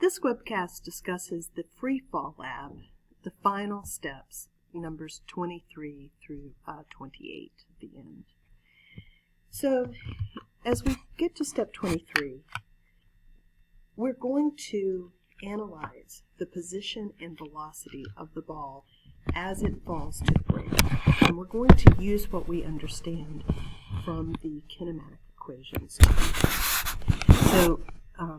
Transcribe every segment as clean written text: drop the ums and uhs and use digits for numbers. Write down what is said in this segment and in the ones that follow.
This webcast discusses the Freefall lab, the final steps, numbers 23 through 28 at the end. So, as we get to step 23, we're going to analyze the position and velocity of the ball as it falls to the ground. And we're going to use what we understand from the kinematic equations. So, a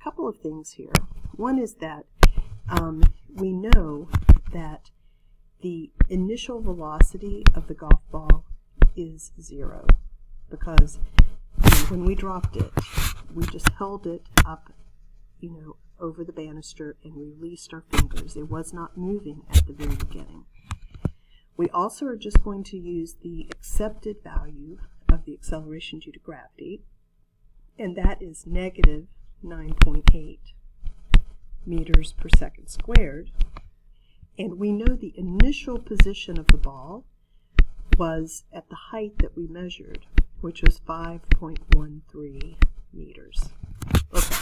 couple of things here. One is that we know that the initial velocity of the golf ball is 0 because when we dropped it, we just held it up, over the banister and released our fingers. It was not moving at the very beginning. We also are just going to use the accepted value of the acceleration due to gravity, and that is negative 9.8 meters per second squared. And we know the initial position of the ball was at the height that we measured, which was 5.13 meters. Okay.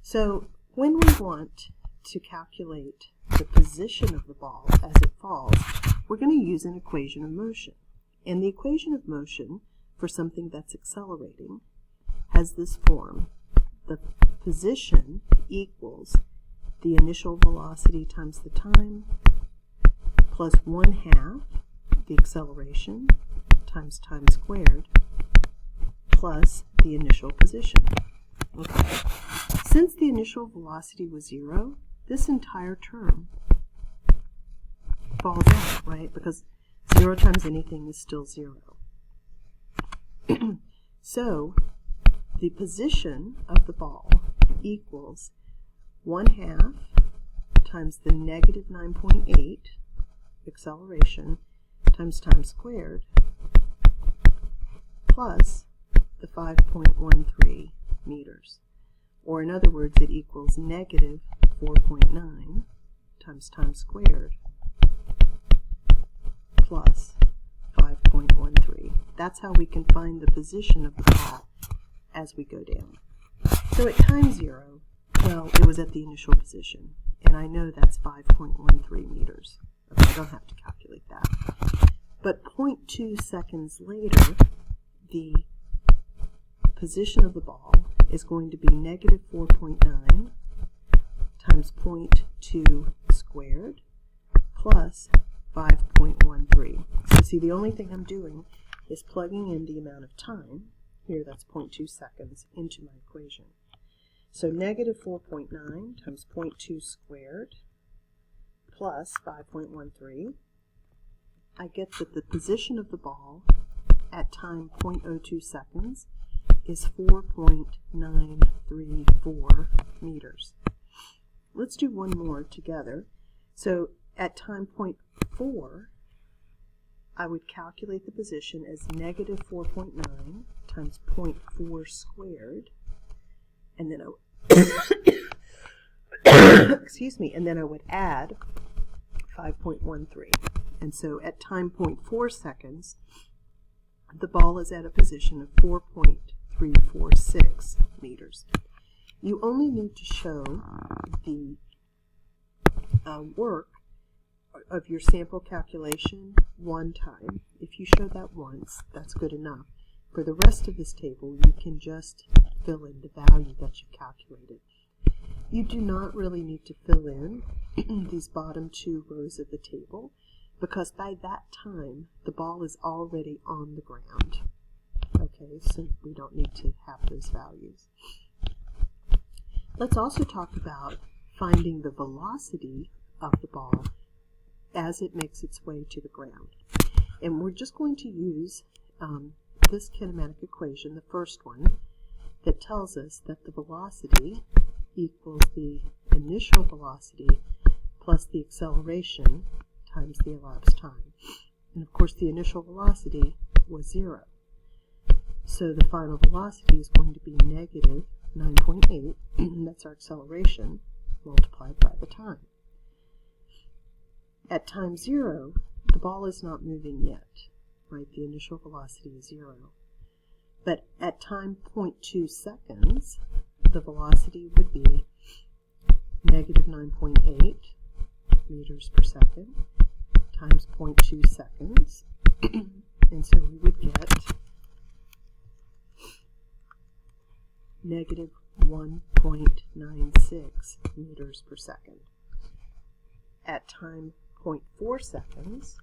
So when we want to calculate the position of the ball as it falls, we're going to use an equation of motion. And the equation of motion for something that's accelerating has this form. The position equals the initial velocity times the time plus 1/2 the acceleration times time squared plus the initial position. Okay. Since the initial velocity was 0, this entire term falls out, right? Because 0 times anything is still 0. So, the position of the ball equals 1/2 times the negative 9.8 acceleration times time squared plus the 5.13 meters. Or in other words, it equals negative 4.9 times time squared plus 5.13. That's how we can find the position of the ball as we go down. So at time 0, well, it was at the initial position, and I know that's 5.13 meters. Okay, I don't have to calculate that. But 0.2 seconds later, the position of the ball is going to be negative 4.9 times 0.2 squared plus 5.13. So see, the only thing I'm doing is plugging in the amount of time, here that's 0.2 seconds, into my equation. So negative 4.9 times 0.2 squared plus 5.13, I get that the position of the ball at time 0.02 seconds is 4.934 meters. Let's do one more together. So at time 0.4, I would calculate the position as negative 4.9 times 0.4 squared, and then and then I would add 5.13. And so at time 0.4 seconds, the ball is at a position of 4.346 meters. You only need to show the work of your sample calculation one time. If you show that once, that's good enough. For the rest of this table, you can just fill in the value that you calculated. You do not really need to fill in these bottom 2 rows of the table, because by that time, the ball is already on the ground. Okay, so we don't need to have those values. Let's also talk about finding the velocity of the ball as it makes its way to the ground. And we're just going to use this kinematic equation, the first one, that tells us that the velocity equals the initial velocity plus the acceleration times the elapsed time. And of course the initial velocity was 0. So the final velocity is going to be negative 9.8, that's our acceleration, multiplied by the time. At time 0, the ball is not moving yet, right? The initial velocity is 0. But at time 0.2 seconds, the velocity would be negative 9.8 meters per second times 0.2 seconds. And so we would get negative 1.96 meters per second. At time 0.4 seconds,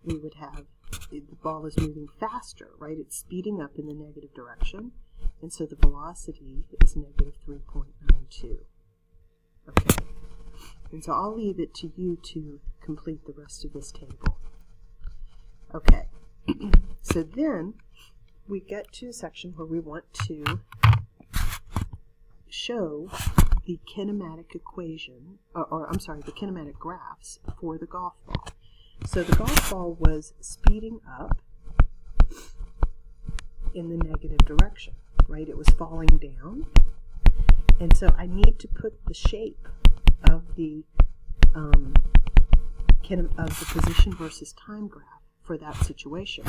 we would have, the ball is moving faster, right? It's speeding up in the negative direction, and so the velocity is negative 3.92. Okay, and so I'll leave it to you to complete the rest of this table. Okay, so then we get to a section where we want to show the kinematic equation, the kinematic graphs for the golf ball. So the golf ball was speeding up in the negative direction, right? It was falling down. And so I need to put the shape of the position versus time graph for that situation.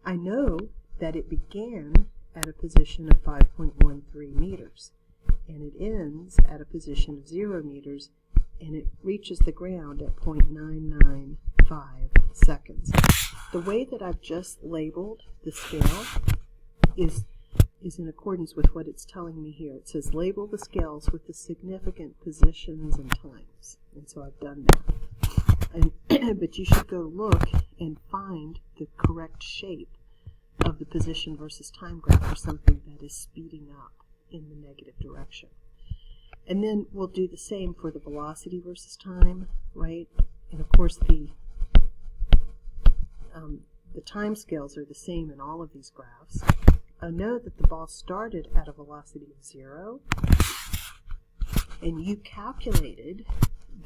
I know that it began at a position of 5.13 meters, and it ends at a position of 0 meters, and it reaches the ground at 0.995 seconds. The way that I've just labeled the scale is in accordance with what it's telling me here. It says label the scales with the significant positions and times, and so I've done that. But you should go look and find the correct shape of the position versus time graph for something that is speeding up in the negative direction. And then we'll do the same for the velocity versus time, right? And of course the time scales are the same in all of these graphs. I know that the ball started at a velocity of 0, and you calculated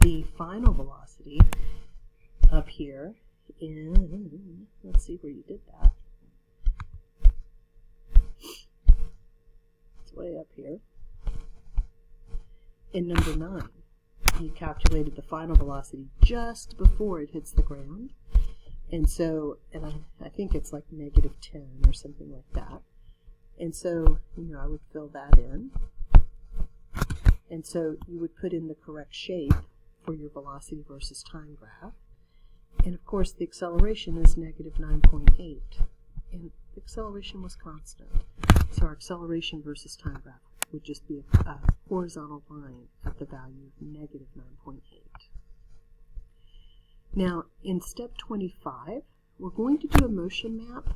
the final velocity up here in, let's see where you did that. It's way up here. In number 9, you calculated the final velocity just before it hits the ground. And so, I think it's like negative 10 or something like that. And so, I would fill that in. And so you would put in the correct shape for your velocity versus time graph. And of course the acceleration is negative 9.8. And the acceleration was constant. So our acceleration versus time graph would just be a horizontal line at the value of negative 9.8. Now, in step 25, we're going to do a motion map,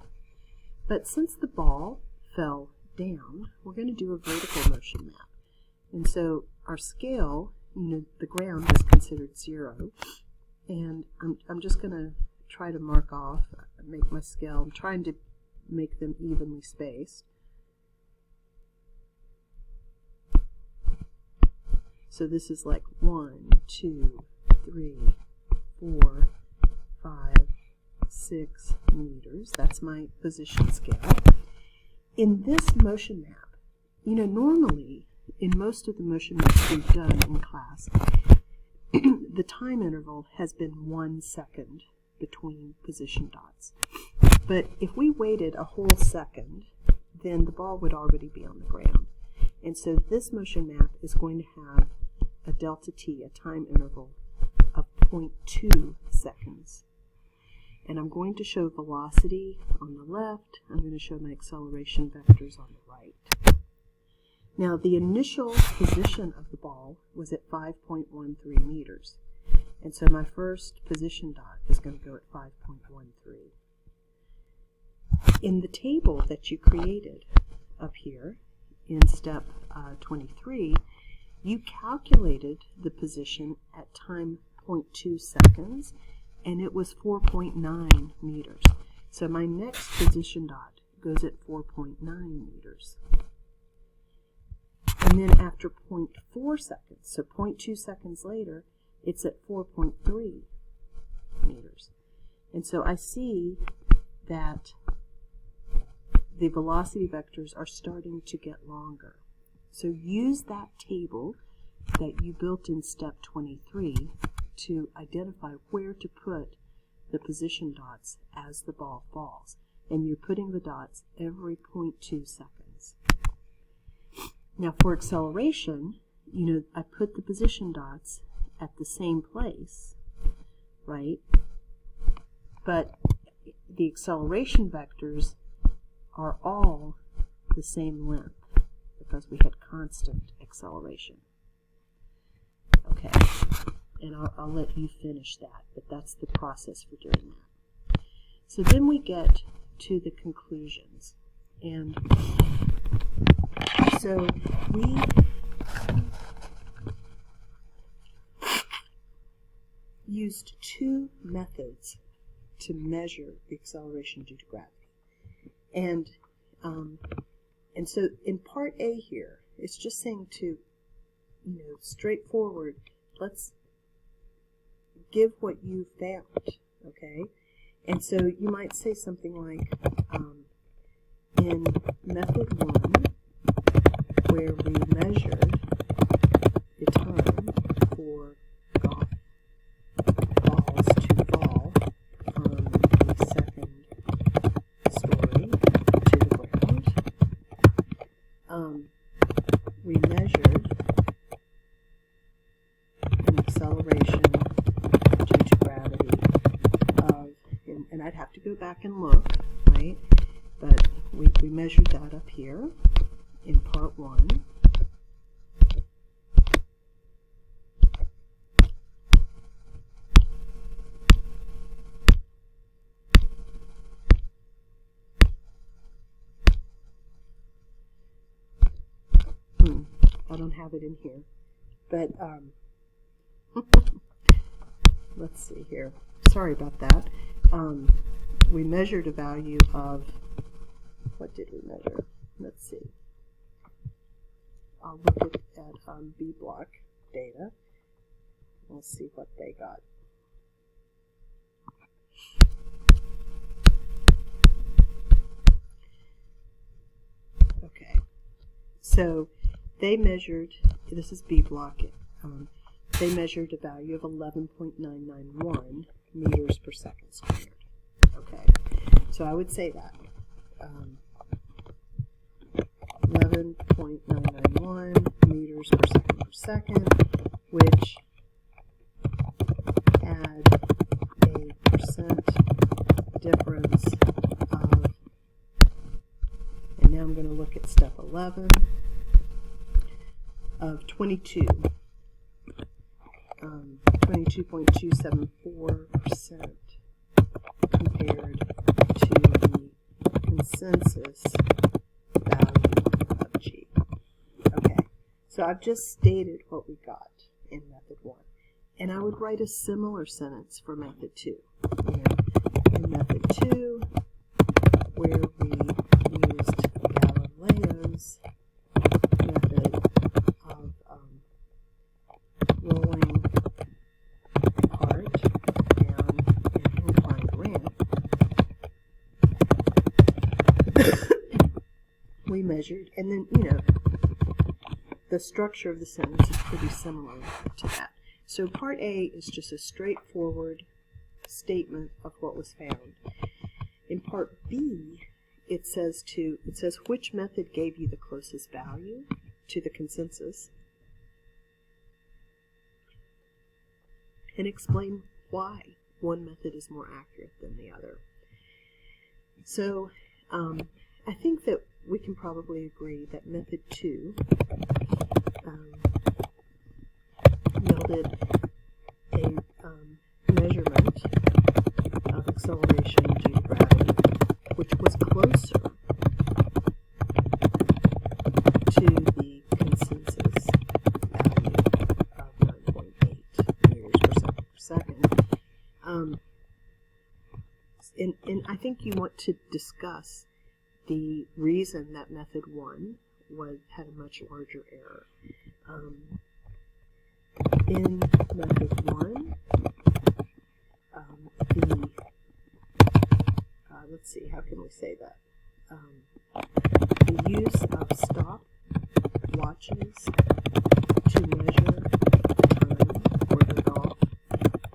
but since the ball fell down, we're going to do a vertical motion map. And so our scale, the ground is considered 0, and I'm just going to try to mark off, make my scale. I'm trying to make them evenly spaced. So this is like 1, 2, 3, 4, 5, 6 meters. That's my position scale. In this motion map, normally in most of the motion maps we've done in class, the time interval has been 1 second between position dots. But if we waited a whole second, then the ball would already be on the ground. And so this motion map is going to have a delta t, a time interval of 0.2 seconds. And I'm going to show velocity on the left. I'm going to show my acceleration vectors on the right. Now, the initial position of the ball was at 5.13 meters. And so my first position dot is going to go at 5.13. In the table that you created up here in step 23, you calculated the position at time 0.2 seconds, and it was 4.9 meters. So my next position dot goes at 4.9 meters. And then after 0.4 seconds, so 0.2 seconds later, it's at 4.3 meters. And so I see that the velocity vectors are starting to get longer. So use that table that you built in step 23 to identify where to put the position dots as the ball falls. And you're putting the dots every 0.2 seconds. Now for acceleration, I put the position dots at the same place, right? But the acceleration vectors are all the same length because we had constant acceleration. Okay, and I'll let you finish that, but that's the process for doing that. So then we get to the conclusions. And so we used two methods to measure the acceleration due to gravity. And so in part A here, it's just saying to, straightforward, let's give what you found, okay? And so you might say something like, in method 1, where we measured the time for balls to fall from the second story to the ground, we measured an acceleration due to gravity of, and I'd have to go back and look, right? But we measured that up here in part 1. I don't have it in here, but let's see here. Sorry about that. We measured a value of, what did we measure? Let's see. I'll look at B block data. We'll see what they got. Okay, so they measured, this is B block, they measured a value of 11.991 meters per second squared. Okay, so I would say that. 11.991 meters per second, which add a percent difference of, and now I'm going to look at step 11, of 22.274% compared to the consensus value of G. Okay, so I've just stated what we got in method 1. And I would write a similar sentence for method 2. In method 2, where we used Galileo's method of rolling cart down an inclined ramp, we measured, and then, the structure of the sentence is pretty similar to that. So part A is just a straightforward statement of what was found. In part B, it says which method gave you the closest value to the consensus, and explain why one method is more accurate than the other. So I think that we can probably agree that method 2 yielded a measurement of acceleration due to gravity, which was closer to the consensus value of 9.8 meters per second. And I think you want to discuss the reason that method 1 had a much larger error. In method 1, let's see, how can we say that? The use of stop watches to measure time for the golf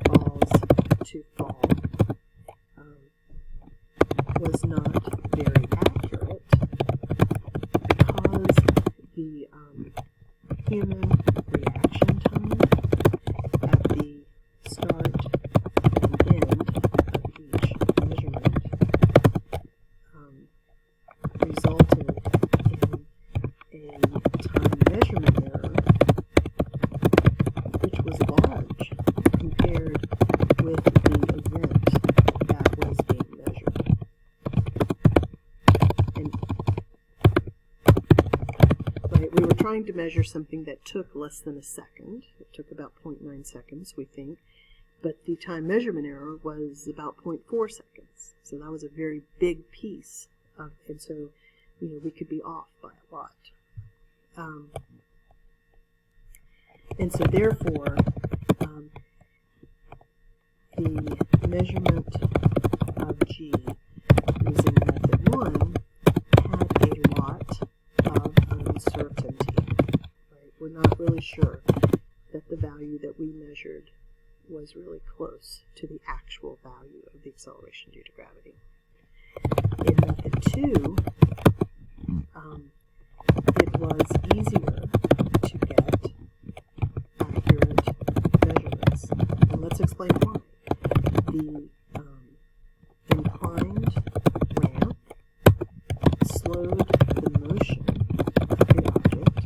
balls to fall was not very accurate because the human reaction time at the start and end of each measurement resulted in a time measurement error which was large compared with the event that was being measured. And we were trying to measure something that took less than a second. It took about 0.9 seconds, we think, but the time measurement error was about 0.4 seconds. So that was a very big piece and so we could be off by a lot. And so therefore, the measurement of G using method 1 had a lot of uncertainty. Right? We're not really sure that the value that we measured was really close to the actual value of the acceleration due to gravity. In method 2, it was easier to get accurate measurements. And let's explain why. The inclined ramp slowed the motion of the object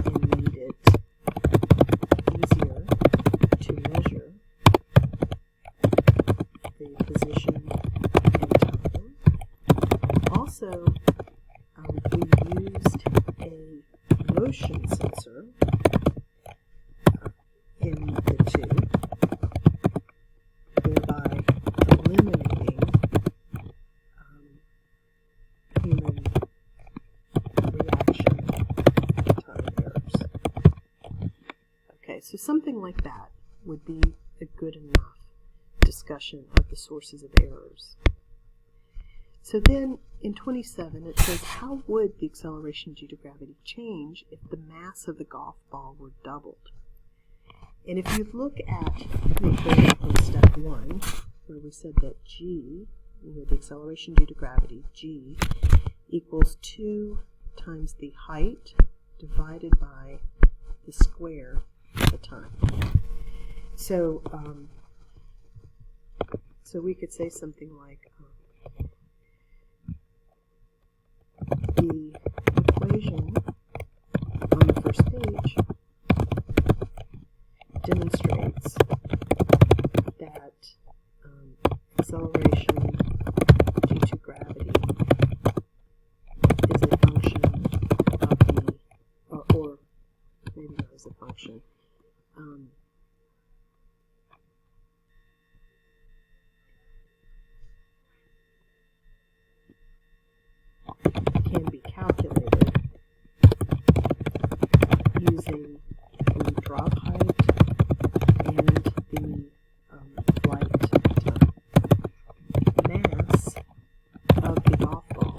and made it easier to measure the position and time. Also, we used a motion sensor in method 2, thereby eliminating human reaction time errors. Okay, so something like that would be a good enough discussion of the sources of errors. So then in 27 it says, how would the acceleration due to gravity change if the mass of the golf ball were doubled? And if you look at from step 1, where we said that G, the acceleration due to gravity, G, equals 2 times the height divided by the square of the time. So, so we could say something like, the equation on the first page demonstrates that acceleration due to gravity is a function of the, or maybe not as a function, can be calculated using the drop height and the flight time. Mass of the golf ball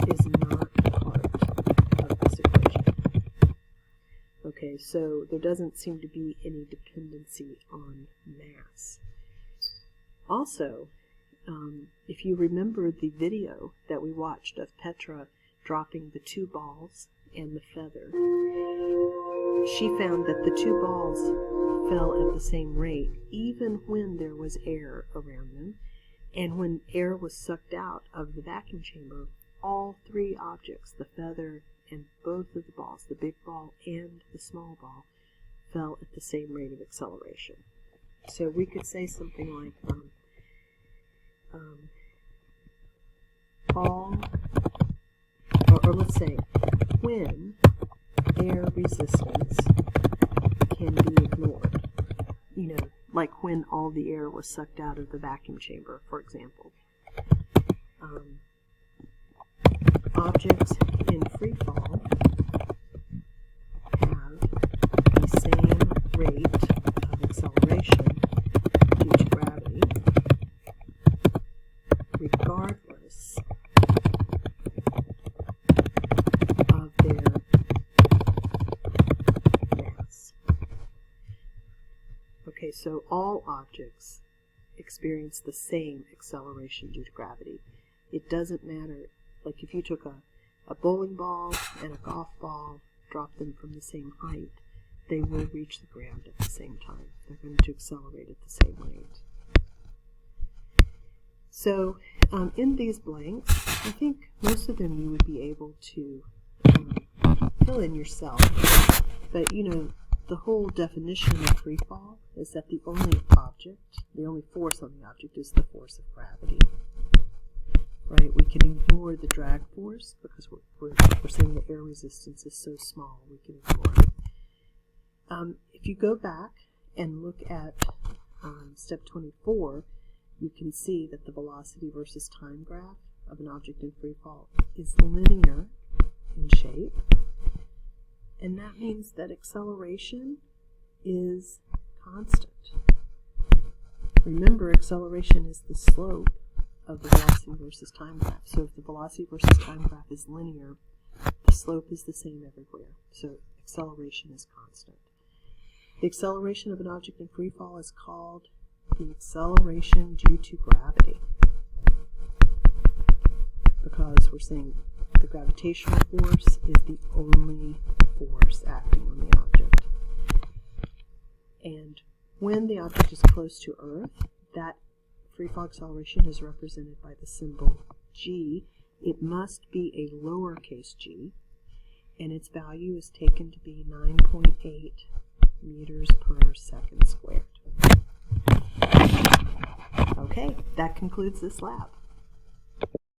is not part of this equation. Okay, so there doesn't seem to be any dependency on mass. Also, if you remember the video that we watched of Petra dropping the 2 balls and the feather, she found that the 2 balls fell at the same rate even when there was air around them, and when air was sucked out of the vacuum chamber, all 3 objects, the feather and both of the balls, the big ball and the small ball, fell at the same rate of acceleration. So we could say something like, or let's say, when air resistance can be ignored, like when all the air was sucked out of the vacuum chamber, for example. Objects in freefall have the same rate of acceleration due to gravity, regardless of their mass. Okay, so all objects experience the same acceleration due to gravity. It doesn't matter, like if you took a a bowling ball and a golf ball, drop them from the same height, they will reach the ground at the same time. They're going to accelerate at the same rate. So in these blanks, I think most of them you would be able to fill in yourself. But you know, the whole definition of free fall is that the only force on the object is the force of gravity. Right? We can ignore the drag force because we're saying the air resistance is so small, we can ignore it. If you go back and look at step 24, you can see that the velocity versus time graph of an object in free fall is linear in shape. And that means that acceleration is constant. Remember, acceleration is the slope of the velocity versus time graph. So if the velocity versus time graph is linear, the slope is the same everywhere. So acceleration is constant. The acceleration of an object in free fall is called the acceleration due to gravity, because we're saying the gravitational force is the only force acting on the object. And when the object is close to Earth, that free fall acceleration is represented by the symbol g. It must be a lowercase g, and its value is taken to be 9.8 meters per second squared. Okay, that concludes this lab.